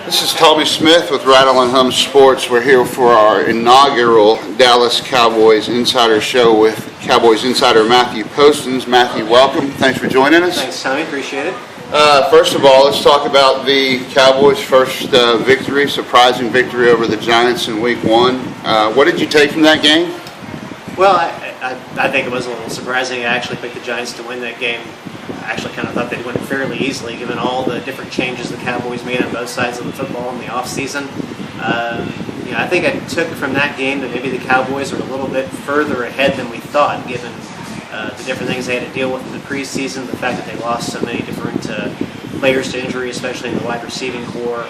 This is Tommy Smith with Rattle and Hum Sports. We're here for our inaugural Dallas Cowboys Insider Show with Cowboys Insider Matthew Postins. Matthew, welcome. Thanks for joining us. Thanks, Tommy. Appreciate it. First of all, let's talk about the Cowboys' first victory, surprising victory over the Giants in Week 1. What did you take from that game? Well, I think it was a little surprising. I actually picked the Giants to win that game. I actually kind of thought they'd win it fairly easily, given all the different changes the Cowboys made on both sides of the football in the offseason. I think I took from that game that maybe the Cowboys are a little bit further ahead than we thought, given the different things they had to deal with in the preseason, the fact that they lost so many different players to injury, especially in the wide receiving core.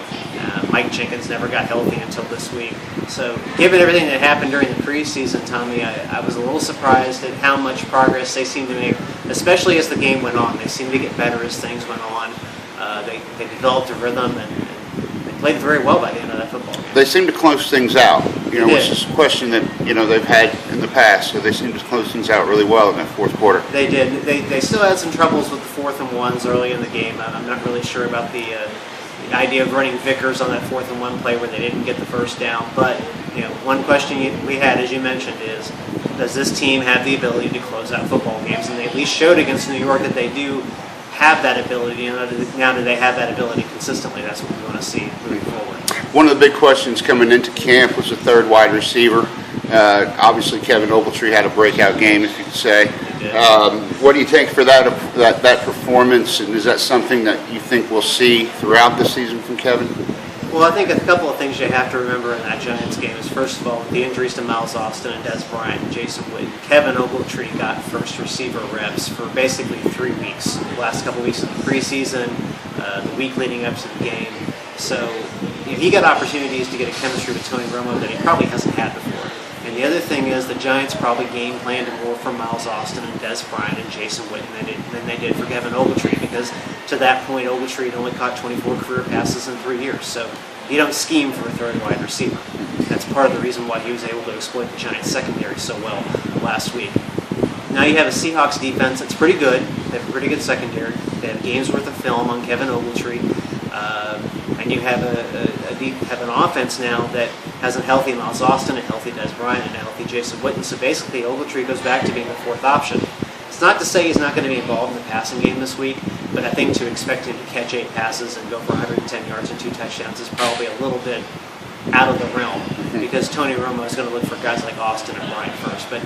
Mike Jenkins never got healthy until this week. So given everything that happened during the preseason, Tommy, I was a little surprised at how much progress they seemed to make, especially as the game went on. They seemed to get better as things went on. They developed a rhythm, and they played very well by the end of that football game. They seem to close things out, which is a question that, they've had in the past. So they seem to close things out really well in that fourth quarter. They did. They still had some troubles with the 4th and 1s early in the game. I'm not really sure about the idea of running Vickers on that 4th and 1 play where they didn't get the first down. But one question we had, as you mentioned, is does this team have the ability to close out football games? And they at least showed against New York that they do have that ability. Now do they have that ability consistently? That's what we want to see moving forward. One of the big questions coming into camp was the third wide receiver. Obviously, Kevin Ogletree had a breakout game, if you could say. What do you take for that performance, and is that something that you think we'll see throughout the season from Kevin? Well, I think a couple of things you have to remember in that Giants game is, first of all, the injuries to Miles Austin and Des Bryant and Jason Witten. Kevin Ogletree got first receiver reps for basically 3 weeks. The last couple of weeks of the preseason, the week leading up to the game. So he got opportunities to get a chemistry with Tony Romo that he probably hasn't had before. And the other thing is the Giants probably game planned more for Miles Austin and Des Bryant and Jason Witten than they did for Kevin Ogletree, because to that point Ogletree had only caught 24 career passes in 3 years. So you don't scheme for a third wide receiver. That's part of the reason why he was able to exploit the Giants secondary so well last week. Now you have a Seahawks defense that's pretty good. They have a pretty good secondary. They have games worth of film on Kevin Ogletree. And you have an offense now that has a healthy Miles Austin, a healthy Des Bryant, and a healthy Jason Witten. So basically, Ogletree goes back to being the fourth option. It's not to say he's not going to be involved in the passing game this week, but I think to expect him to catch 8 passes and go for 110 yards and 2 touchdowns is probably a little bit out of the realm, because Tony Romo is going to look for guys like Austin and Bryant first. But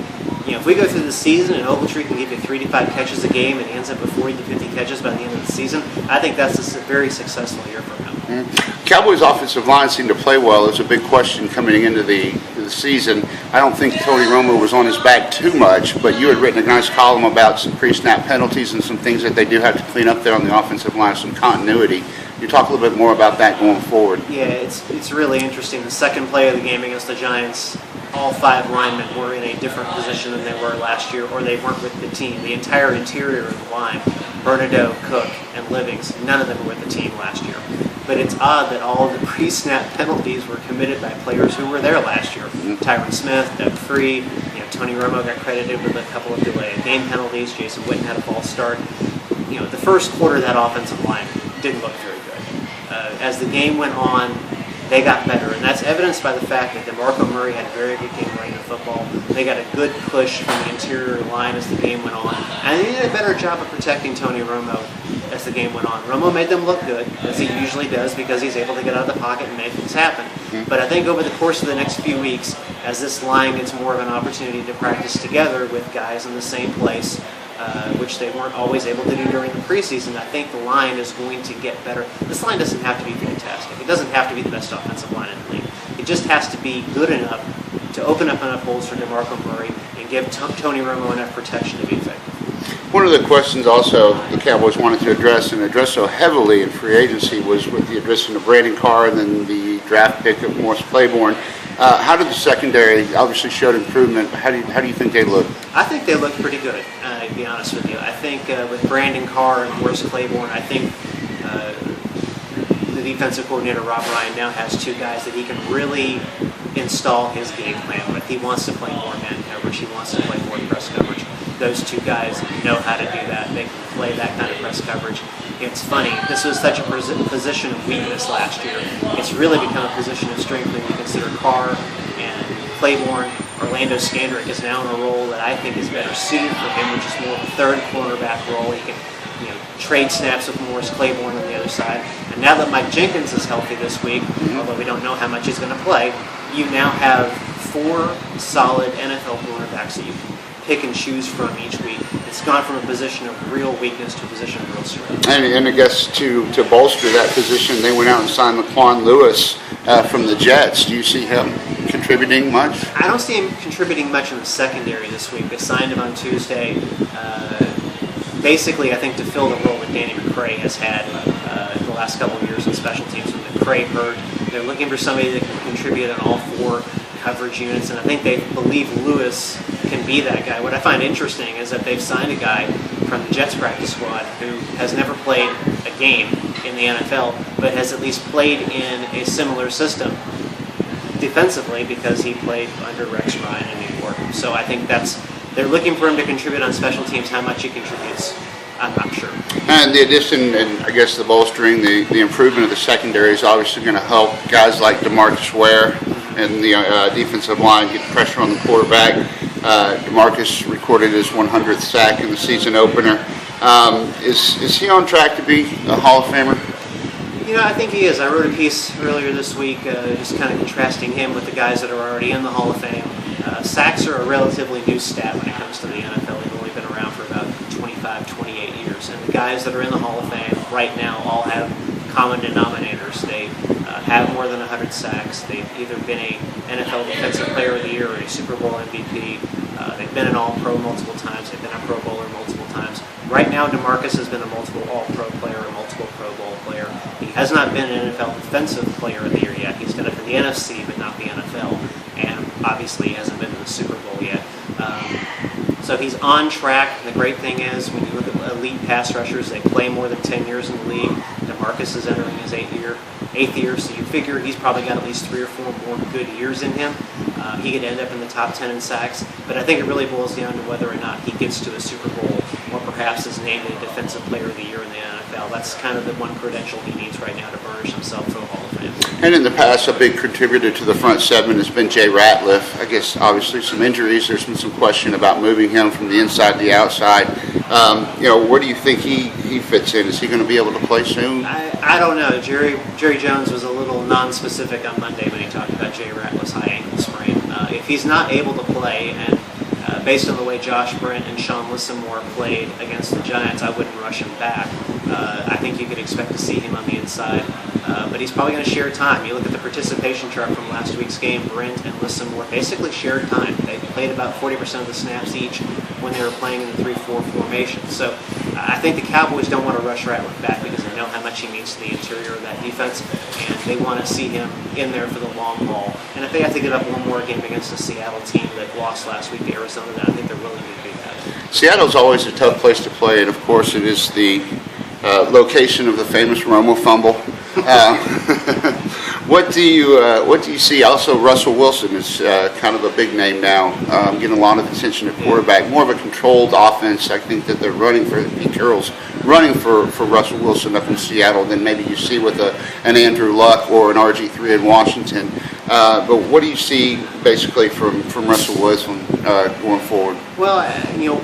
if we go through the season and Ogletree can give you 3 to 5 catches a game and he ends up with 40 to 50 catches by the end of the season, I think that's a very successful year for him. Cowboys' offensive line seemed to play well. It was a big question coming into the season. I don't think Tony Romo was on his back too much, but you had written a nice column about some pre-snap penalties and some things that they do have to clean up there on the offensive line, some continuity. You talk a little bit more about that going forward. Yeah, it's really interesting. The second play of the game against the Giants, all 5 linemen were in a different position than they were last year, or they weren't with the team. The entire interior of the line, Bernardo, Cook, and Livings, none of them were with the team last year. But it's odd that all of the pre-snap penalties were committed by players who were there last year. Tyron Smith, Doug Free, Tony Romo got credited with a couple of delayed game penalties. Jason Witten had a false start. The first quarter of that offensive line didn't look very good. As the game went on, they got better, and that's evidenced by the fact that DeMarcus Ware had a very good game running the football. They got a good push from the interior line as the game went on, and they did a better job of protecting Tony Romo as the game went on. Romo made them look good, as he usually does, because he's able to get out of the pocket and make things happen. But I think over the course of the next few weeks, as this line gets more of an opportunity to practice together with guys in the same place, which they weren't always able to do during the preseason, I think the line is going to get better. This line doesn't have to be fantastic. It doesn't have to be the best offensive line in the league. It just has to be good enough to open up enough holes for DeMarcus Ware and give Tony Romo enough protection to be effective. One of the questions also the Cowboys wanted to address, and address so heavily in free agency, was with the addition of Brandon Carr and then the draft pick of Morris Claiborne. How did the secondary obviously showed improvement? How do you think they look? I think they look pretty good, to be honest with you. I think with Brandon Carr and Morris Claiborne, I think the defensive coordinator, Rob Ryan, now has 2 guys that he can really install his game plan with. He wants to play more man coverage. He wants to play more press coverage. those two guys know how to do that. They can play that kind of press coverage. It's funny, this was such a position of weakness last year. It's really become a position of strength when you consider Carr and Claiborne. Orlando Scandrick is now in a role that I think is better suited for him, which is more of a third cornerback role. He can trade snaps with Morris Claiborne on the other side. And now that Mike Jenkins is healthy this week, although we don't know how much he's going to play, you now have 4 solid NFL cornerbacks that you can pick and choose from each week. It's gone from a position of real weakness to a position of real strength. And I guess to bolster that position, they went out and signed Laquan Lewis from the Jets. Do you see him contributing much? I don't see him contributing much in the secondary this week. They signed him on Tuesday. Basically, I think to fill the role that Danny McCray has had the last couple of years in special teams when McCray hurt. They're looking for somebody that can contribute on all 4 coverage units, and I think they believe Lewis can be that guy. What I find interesting is that they've signed a guy from the Jets practice squad who has never played a game in the NFL, but has at least played in a similar system defensively because he played under Rex Ryan in New York. So I think they're looking for him to contribute on special teams. How much he contributes, I'm not sure. And the addition and I guess the bolstering, the improvement of the secondary is obviously going to help guys like DeMarcus Ware and the defensive line get pressure on the quarterback. DeMarcus recorded his 100th sack in the season opener. Is he on track to be a Hall of Famer? I think he is. I wrote a piece earlier this week just kind of contrasting him with the guys that are already in the Hall of Fame. Sacks are a relatively new stat when it comes to the NFL. They've only been around for about 25, 28 years. And the guys that are in the Hall of Fame right now all have common denominators. They have more than 100 sacks. They've either been a NFL Defensive Player of the Year or a Super Bowl MVP. They've been an All-Pro multiple times. They've been a Pro Bowler multiple times. Right now, DeMarcus has been a multiple All-Pro player, a multiple Pro Bowl player. He has not been an NFL Defensive Player of the Year yet. He's done it for the NFC, but not the NFL. And obviously, he hasn't been to the Super Bowl yet. So he's on track. The great thing is, when you look at elite pass rushers, they play more than 10 years in the league. DeMarcus is entering his eighth year, so you figure he's probably got at least 3 or 4 more good years in him. He could end up in the top 10 in sacks, but I think it really boils down to whether or not he gets to a Super Bowl or perhaps is named a Defensive Player of the Year in the NFL. That's kind of the one credential he needs right now to burnish himself for the Hall of Fame. And in the past, a big contributor to the front 7 has been Jay Ratliff. I guess obviously some injuries. There's been some question about moving him from the inside to the outside. Where do you think he fits in? Is he going to be able to play soon? I don't know. Jerry Jones was a little non-specific on Monday when he talked about Jay Ratliff's high ankle sprain. If he's not able to play, and based on the way Josh Brent and Sean Lissamore played against the Giants, I wouldn't rush him back. I think you could expect to see him on the inside, but he's probably going to share time. You look at the participation chart from last week's game, Brent and Lissamore basically shared time. They played about 40% of the snaps each when they were playing in the 3-4 formation. So I think the Cowboys don't want to rush Ratliff back because they know how much he means to the interior of that defense, and they want to see him in there for the long haul. And if they have to get up one more game against a Seattle team that lost last week to Arizona, then I think they're willing to do that. Seattle's always a tough place to play, and of course it is the location of the famous Romo fumble. What do you see? Also, Russell Wilson is kind of a big name now, getting a lot of attention at quarterback. More of a controlled offense. I think that they're running for Pete Carroll's running for Russell Wilson up in Seattle than maybe you see with an Andrew Luck or an RG3 in Washington. But what do you see basically from Russell Wilson going forward? Well,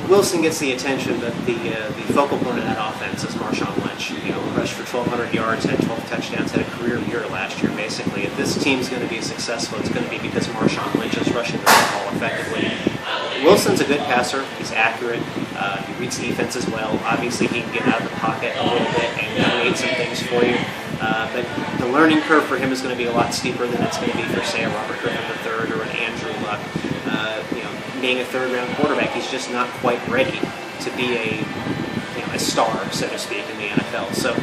Wilson gets the attention, but the focal point of that offense is Marshawn Lynch. Rushed for 1,200 yards, had 12 touchdowns, had a career year last year, basically. If this team's going to be successful, it's going to be because Marshawn Lynch is rushing the ball effectively. Wilson's a good passer. He's accurate. He reads defense as well. Obviously, he can get out of the pocket a little bit and create some things for you. But the learning curve for him is going to be a lot steeper than it's going to be for, say, a Robert Griffin III or an Andrew Luck. Being a third-round quarterback, he's just not quite ready to be a star, so to speak, in the NFL. So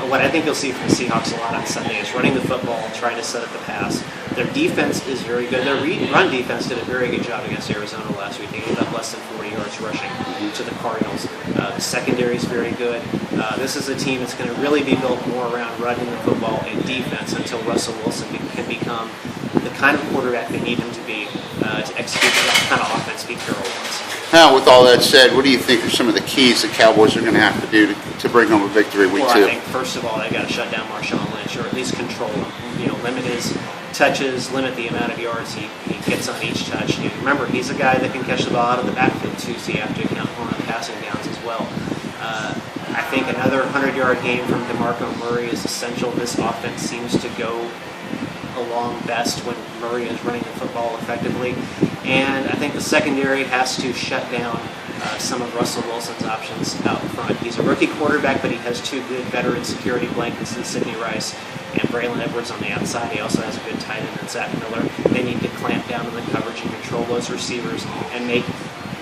what I think you'll see from the Seahawks a lot on Sunday is running the football, trying to set up the pass. Their defense is very good. Their run defense did a very good job against Arizona last week. They gave up less than 40 yards rushing to the Cardinals. The secondary is very good. This is a team that's going to really be built more around running the football and defense until Russell Wilson can become the kind of quarterback they need him to be to execute that kind of offense Pete Carroll wants. Now, with all that said, what do you think are some of the keys the Cowboys are going to have to do to bring home a victory week Well, 2? I think first of all they got to shut down Marshawn Lynch, or at least control him. Limit his touches, limit the amount of yards he gets on each touch. Remember, he's a guy that can catch the ball out of the backfield too, so you have to account for him on passing downs as well. I think another 100-yard game from DeMarco Murray is essential. This offense seems to go along best when Murray is running the football effectively. And I think the secondary has to shut down some of Russell Wilson's options out front. He's a rookie quarterback, but he has two good veteran security blankets in Sidney Rice and Braylon Edwards on the outside. He also has a good tight end in Zach Miller. They need to clamp down on the coverage and control those receivers and make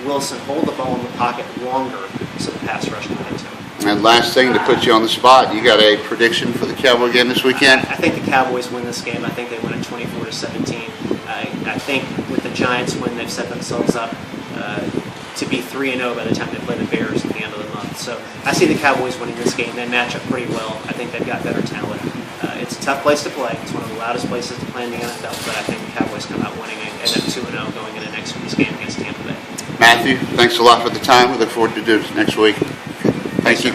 Wilson hold the ball in the pocket longer so the pass rush can get to him. And last thing, to put you on the spot, you got a prediction for the Cowboy game this weekend? I think the Cowboys win this game. I think they win it 24-17. I think with the Giants win, they've set themselves up to be 3-0 by the time they play the Bears at the end of the month. So I see the Cowboys winning this game. They match up pretty well. I think they've got better talent. It's a tough place to play. It's one of the loudest places to play in the NFL, but I think the Cowboys come out winning and end up 2-0 going into next week's game against Tampa Bay. Matthew, thanks a lot for the time. We look forward to doing this next week. Thank you.